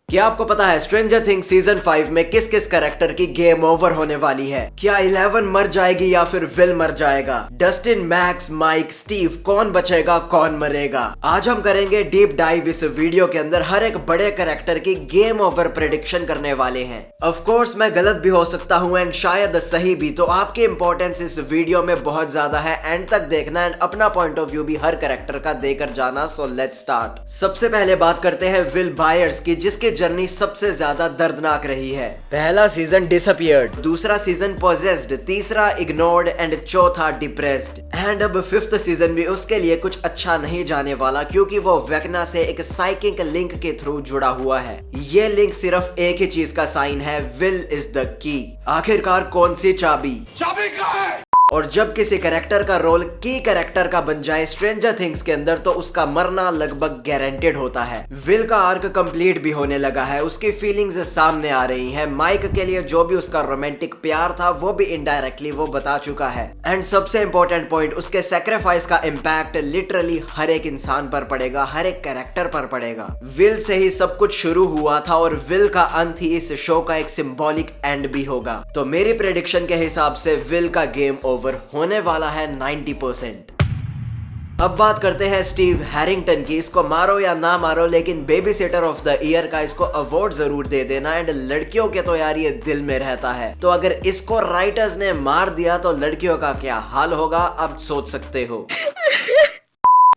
क्या आपको पता है स्ट्रेंजर थिंग्स सीजन 5 में किस किस कैरेक्टर की गेम ओवर होने वाली है? क्या 11 मर जाएगी या फिर विल मर जाएगा? डस्टिन, मैक्स, माइक, स्टीव, कौन बचेगा कौन मरेगा? आज हम करेंगे डीप डाइव इस वीडियो के अंदर हर एक बड़े कैरेक्टर की गेम ओवर प्रेडिक्शन करने वाले हैं। ऑफ कोर्स मैं गलत भी हो सकता हूँ एंड शायद सही भी, तो आपकी इंपॉर्टेंस इस वीडियो में बहुत ज्यादा है। एंड तक देखना एंड अपना पॉइंट ऑफ व्यू भी हर कैरेक्टर का देकर जाना। So let's start. सबसे पहले बात करते हैं विल बायर्स की, जिसकी जर्नी सबसे ज्यादा दर्दनाक रही है। पहला सीजन डिसअपियर्ड, दूसरा सीजन पोजेस्ड, तीसरा इग्नोर्ड एंड चौथा डिप्रेस्ड। एंड अब 5th सीजन भी उसके लिए कुछ अच्छा नहीं जाने वाला, क्योंकि वो वेकना से एक साइकिक लिंक के थ्रू जुड़ा हुआ है। ये लिंक सिर्फ एक ही चीज का साइन है, विल इज द की। आखिरकार कौन सी चाबी कहाँ है? और जब किसी कैरेक्टर का रोल की कैरेक्टर का बन जाए स्ट्रेंजर थिंग्स के अंदर, तो उसका मरना लगभग गारंटेड होता है। विल का आर्क कंप्लीट भी होने लगा है, उसकी फीलिंग्स सामने आ रही हैं। माइक के लिए जो भी उसका रोमांटिक प्यार था वो भी इनडायरेक्टली वो बता चुका है। एंड सबसे इंपॉर्टेंट पॉइंट, उसके सेक्रीफाइस का इम्पैक्ट लिटरली हर एक इंसान पर पड़ेगा, हर एक कैरेक्टर पर पड़ेगा। विल से ही सब कुछ शुरू हुआ था और विल का अंत ही इस शो का एक सिंबॉलिक एंड भी होगा। तो मेरी प्रेडिक्शन के हिसाब से विल का गेम होने वाला है 90%। अब बात करते हैं स्टीव हैरिंगटन की। इसको मारो या ना मारो, लेकिन baby sitter of the year का इसको अवार्ड जरूर दे देना। एंड लड़कियों के तो यार ये दिल में रहता है, तो अगर इसको राइटर्स ने मार दिया तो लड़कियों का क्या हाल होगा अब सोच सकते हो।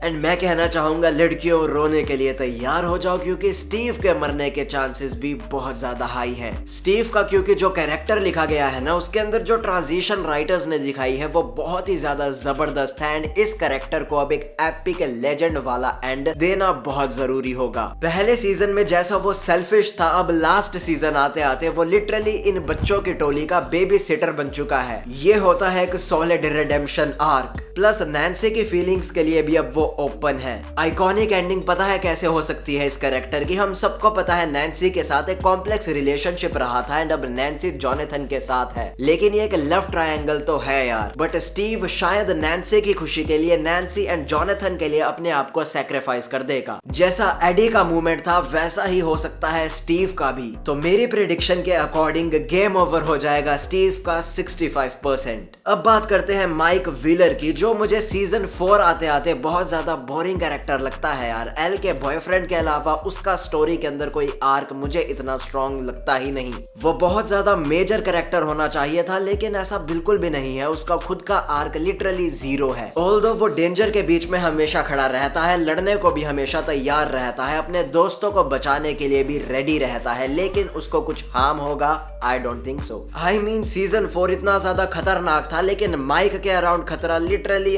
एंड मैं कहना चाहूंगा लड़कियों, रोने के लिए तैयार हो जाओ, क्योंकि स्टीव के मरने के चांसेस भी बहुत ज्यादा हाई हैं। स्टीव का क्योंकि जो कैरेक्टर लिखा गया है ना, उसके अंदर जो ट्रांजिशन राइटर्स ने दिखाई है वो बहुत ही ज्यादा जबरदस्त है। एंड इस कैरेक्टर को अब एक एपिक लेजेंड वाला एंड देना बहुत जरूरी होगा। पहले सीजन में जैसा वो सेल्फिश था, अब लास्ट सीजन आते आते वो लिटरली इन बच्चों की टोली का बेबी सिटर बन चुका है। ये होता है एक solid redemption arc. Plus Nancy की फीलिंग्स के लिए भी अब वो ओपन है। आइकॉनिक एंडिंग पता है कैसे हो सकती है इस कैरेक्टर की? हम सबको पता है नैन्सी के साथ एक कॉम्प्लेक्स रिलेशनशिप रहा था एंड अब नैन्सी जोनाथन के साथ है, लेकिन ये एक लव ट्रायंगल तो है यार। बट स्टीव शायद नैन्सी की खुशी के लिए, नैन्सी एंड जोनाथन के लिए अपने आप को सैक्रिफाइस कर देगा। जैसा एडी का मूवमेंट था वैसा ही हो सकता है स्टीव का भी। तो मेरी प्रेडिक्शन के अकॉर्डिंग गेम ओवर हो जाएगा स्टीव का 65%। अब बात करते हैं माइक व्हीलर की, जो मुझे सीजन 4 आते आते बहुत ज्यादा बोरिंग कैरेक्टर लगता है यार। एल के बॉयफ्रेंड के अलावा उसका स्टोरी के अंदर कोई आर्क मुझे इतना स्ट्रॉन्ग लगता ही नहीं। वो बहुत ज्यादा मेजर कैरेक्टर होना चाहिए था, लेकिन ऐसा बिल्कुल भी नहीं है। उसका खुद का आर्क लिटरली 0 है। ऑल्दो वो डेंजर के बीच में हमेशा खड़ा रहता है, लड़ने को भी हमेशा तैयार रहता है, अपने दोस्तों को बचाने के लिए भी रेडी रहता है, लेकिन उसको कुछ हार्म होगा? I don't think so. I mean season 4 इतना ज्यादा खतरनाक था, लेकिन माइक के अराउंड खतरा लिटरली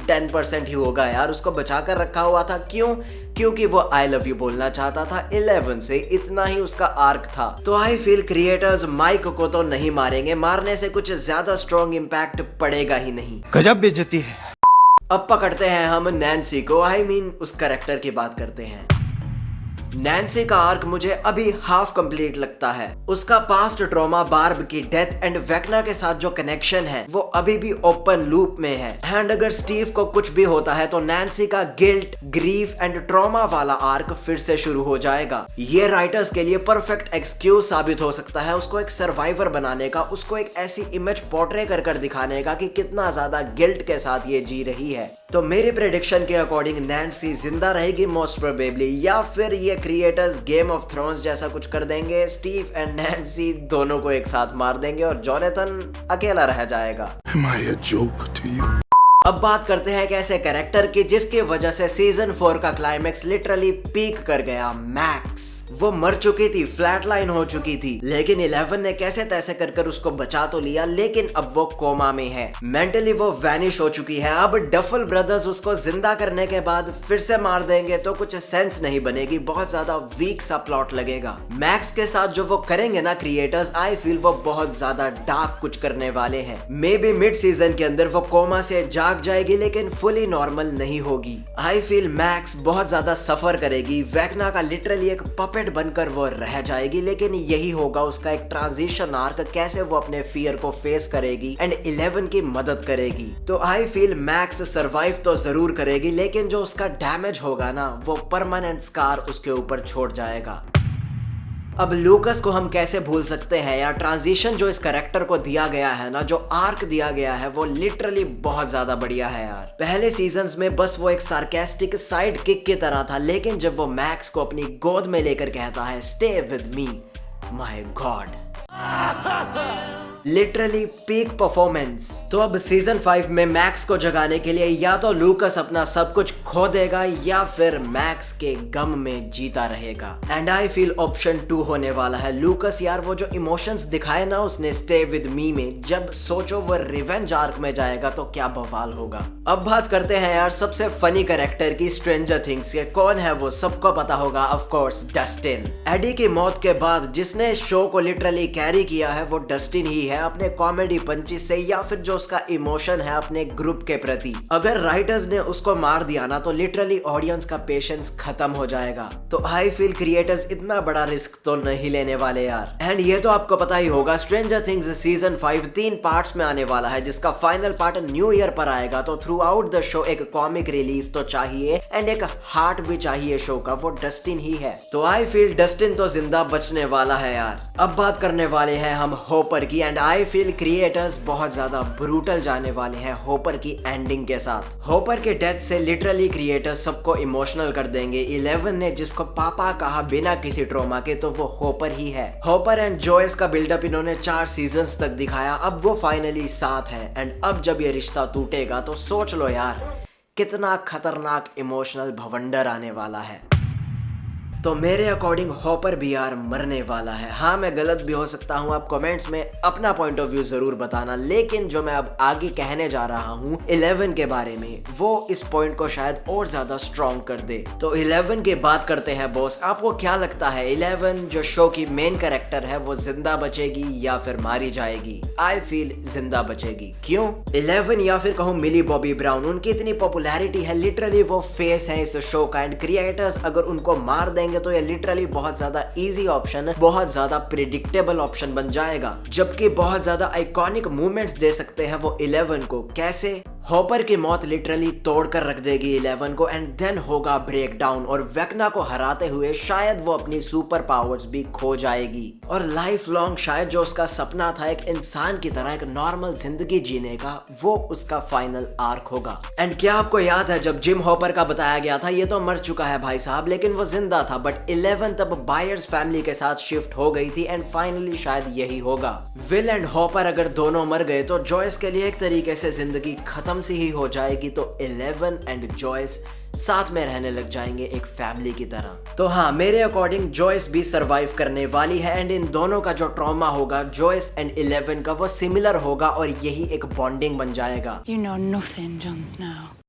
10% ही होगा यार। उसको बचा कर रखा हुआ था, क्यों? क्योंकि वो आई लव यू बोलना चाहता था 11 से, इतना ही उसका आर्क था। तो आई फील क्रिएटर्स माइक को तो नहीं मारेंगे, मारने से कुछ ज्यादा स्ट्रॉन्ग इम्पैक्ट पड़ेगा ही नहीं। गजब बेइज्जती है। अब पकड़ते हैं हम नैन्सी को, आई मीन उस कैरेक्टर की बात करते हैं। नैन्सी का आर्क मुझे अभी हाफ कंप्लीट लगता है। उसका पास्ट ट्रॉमा, बार्ब की डेथ एंड वेकना के साथ जो कनेक्शन है वो अभी भी ओपन लूप में है। एंड अगर स्टीव को कुछ भी होता है तो नैन्सी का गिल्ट, ग्रीफ एंड ट्रॉमा वाला आर्क फिर से शुरू हो जाएगा। ये राइटर्स के लिए परफेक्ट एक्सक्यूज साबित हो सकता है, उसको एक सर्वाइवर बनाने का, उसको एक ऐसी इमेज पोर्ट्रे कर दिखाने का कि कितना ज्यादा गिल्ट के साथ ये जी रही है। तो मेरी प्रेडिक्शन के अकॉर्डिंग नैन्सी जिंदा रहेगी मोस्ट प्रोबेबली, या फिर ये क्रिएटर्स गेम ऑफ थ्रोन्स जैसा कुछ कर देंगे, स्टीव एंड नैन्सी दोनों को एक साथ मार देंगे और जोनाथन अकेला रह जाएगा। Am I a joke to you? अब बात करते हैं एक ऐसे कैरेक्टर की जिसकी वजह से सीजन 4 का क्लाइमेक्स लिटरली पीक कर गया, मैक्स। वो मर चुकी थी, फ्लैटलाइन हो चुकी थी, लेकिन 11 ने कैसे तैसे कर उसको बचा तो लिया, लेकिन अब वो कोमा में है। मेंटली वो वैनिश हो चुकी है। अब डफल ब्रदर्स उसको जिंदा करने के बाद फिर से मार देंगे तो कुछ सेंस नहीं बनेगी, बहुत ज्यादा वीक सा प्लॉट लगेगा। मैक्स के साथ जो वो करेंगे ना क्रिएटर्स, आई फील वो बहुत ज्यादा डार्क कुछ करने वाले हैं। मे बी मिड सीजन के अंदर वो कोमा से जाग जाएगी, लेकिन फुली नॉर्मल नहीं होगी। आई फील मैक्स बहुत ज्यादा सफर करेगी, वेकना का लिटरली एक पपेट बनकर वो रह जाएगी, लेकिन यही होगा उसका एक ट्रांजिशन आर्क, कैसे वो अपने फियर को फेस करेगी एंड 11 की मदद करेगी। तो आई फील मैक्स सरवाइव तो जरूर करेगी, लेकिन जो उसका डैमेज होगा ना, वो परमानेंट स्कार उसके ऊपर छोड़ जाएगा। अब लूकस को हम कैसे भूल सकते हैं यार। ट्रांजिशन जो इस कैरेक्टर को दिया गया है ना, जो आर्क दिया गया है, वो लिटरली बहुत ज्यादा बढ़िया है यार। पहले सीजन्स में बस वो एक सार्केस्टिक साइड किक की तरह था, लेकिन जब वो मैक्स को अपनी गोद में लेकर कहता है stay with me, my God, literally peak performance. तो अब सीजन 5 में मैक्स को जगाने के लिए या तो लूकस अपना सब कुछ खो देगा या फिर मैक्स के गम में जीता रहेगा। एंड आई फील ऑप्शन 2 होने वाला है। लूकस यार वो जो इमोशंस दिखाए ना उसने स्टे विद मी में, जब सोचो वो रिवेंज आर्क में जाएगा तो क्या बवाल होगा। अब बात करते हैं यार सबसे फनी कैरेक्टर की स्ट्रेंजर थिंग्स के। कौन है वो, सबको पता होगा, ऑफ कोर्स डस्टिन। एडी की मौत के बाद जिसने शो को लिटरली कैरी किया है वो डस्टिन ही है, अपने कॉमेडी पंचिस से या फिर जो उसका इमोशन है अपने ग्रुप के प्रति। अगर राइटर्स ने उसको मार दिया ना तो लिटरली ऑडियंस का पेशेंस खत्म हो जाएगा। तो आई फील क्रिएटर्स इतना बड़ा रिस्क तो नहीं लेने वाले यार। एंड ये तो आपको पता ही होगा स्ट्रेंजर थिंग्स सीजन 5 3 पार्ट्स में आने वाला है, जिसका फाइनल पार्ट न्यू ईयर पर आएगा। तो थ्रू आउट द शो एक कॉमिक रिलीफ तो चाहिए एंड एक हार्ट भी चाहिए शो का, वो डस्टिन ही है। तो आई फील डस्टिन तो जिंदा बचने वाला है यार। अब बात करने वाले हैं हम होपर की। एंड आई फील क्रिएटर्स बहुत ज्यादा ब्रूटल जाने वाले हैं होपर की एंडिंग के साथ। होपर के डेथ से लिटरली क्रिएटर्स सबको इमोशनल कर देंगे। 11 ने जिसको पापा कहा बिना किसी ट्रॉमा के, तो वो होपर ही है। होपर एंड जॉयस का बिल्डअप इन्होंने 4 सीजन्स तक दिखाया, अब वो फाइनली साथ है। एंड अब जब ये रिश्ता टूटेगा तो सोच लो यार कितना खतरनाक इमोशनल भवंडर आने वाला है। तो मेरे अकॉर्डिंग हॉपर भी यार मरने वाला है। हाँ मैं गलत भी हो सकता हूँ, आप कमेंट्स में अपना पॉइंट ऑफ व्यू जरूर बताना। लेकिन जो मैं अब आगे कहने जा रहा हूँ 11 के बारे में, वो इस पॉइंट को शायद और ज्यादा स्ट्रॉन्ग कर दे। तो 11 की बात करते हैं बॉस। आपको क्या लगता है 11 जो शो की मेन कैरेक्टर है वो जिंदा बचेगी या फिर मारी जाएगी? आई फील जिंदा बचेगी। क्यों? 11 या फिर कहूँ मिली बॉबी ब्राउन, उनकी इतनी पॉपुलैरिटी है, लिटरली वो फेस है इस शो का। एंड क्रिएटर्स अगर उनको मार देंगे तो ये लिटरली बहुत ज्यादा इजी ऑप्शन, बहुत ज्यादा प्रिडिक्टेबल ऑप्शन बन जाएगा। जबकि बहुत ज्यादा आइकॉनिक मूवमेंट्स दे सकते हैं वो 11 को। कैसे? हॉपर की मौत लिटरली तोड़कर रख देगी 11 को एंड देन होगा ब्रेक डाउन, और वेक्ना को हराते हुए शायद वो अपनी सुपर पावर्स भी खो जाएगी। और लाइफ लॉन्ग शायद जो उसका सपना था एक इंसान की तरह एक नॉर्मल जिंदगी जीने का, वो उसका फाइनल आर्क होगा। एंड क्या आपको याद है जब जिम हॉपर का बताया गया था, ये तो मर चुका है भाई साहब, लेकिन वो जिंदा था। बट 11 तब बायर्स फैमिली के साथ शिफ्ट हो गई थी एंड फाइनली शायद यही होगा। विल एंड हॉपर अगर दोनों मर गए तो जॉयस के लिए एक तरीके से जिंदगी खत्म सी ही हो जाएगी। तो 11 एंड जॉयस साथ में रहने लग जाएंगे एक फैमिली की तरह। तो हाँ मेरे अकॉर्डिंग जॉयस भी सरवाइव करने वाली है एंड इन दोनों का जो ट्रॉमा होगा जॉयस एंड 11 का, वो सिमिलर होगा और यही एक बॉन्डिंग बन जाएगा। You know nothing, Jon Snow.